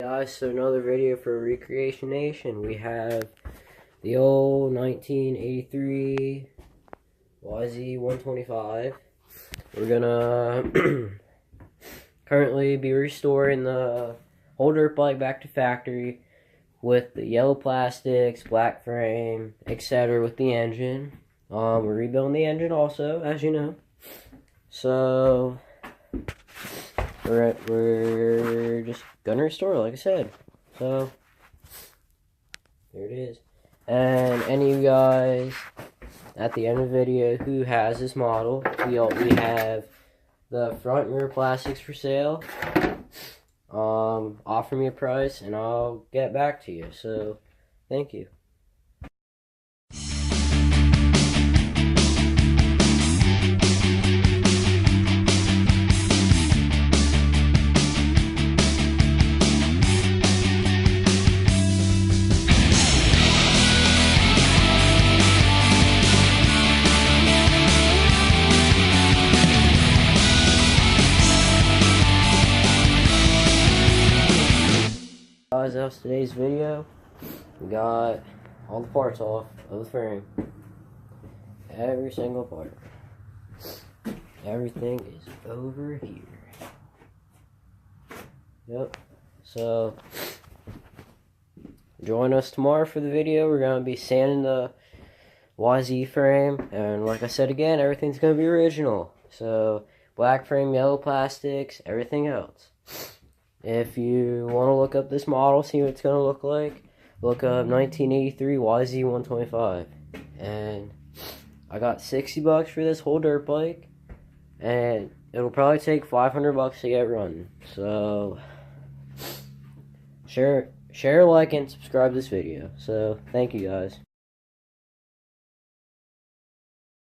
Guys, so another video for Recreation Nation. We have the old 1983 yz125. We're gonna currently be restoring the whole dirt bike back to factory with the yellow plastics, black frame, etc. with the engine. We're rebuilding the engine also, as you know. So we're just gonna restore it, like I said. So there it is. And any of you guys at the end of the video who has this model, we have the front and rear plastics for sale. Offer me a price and I'll get back to you. So thank you. Guys, that was today's video. We got all the parts off of the frame. Every single part. Everything is over here. Yep. So join us tomorrow for the video. We're gonna be sanding the YZ frame, and like I said again, everything's gonna be original. So black frame, yellow plastics, everything else. If you want to look up this model, see what it's going to look like, look up 1983 yz125. And I got $60 for this whole dirt bike, and it'll probably take $500 to get running. So share, like, and subscribe to this video. So thank you guys.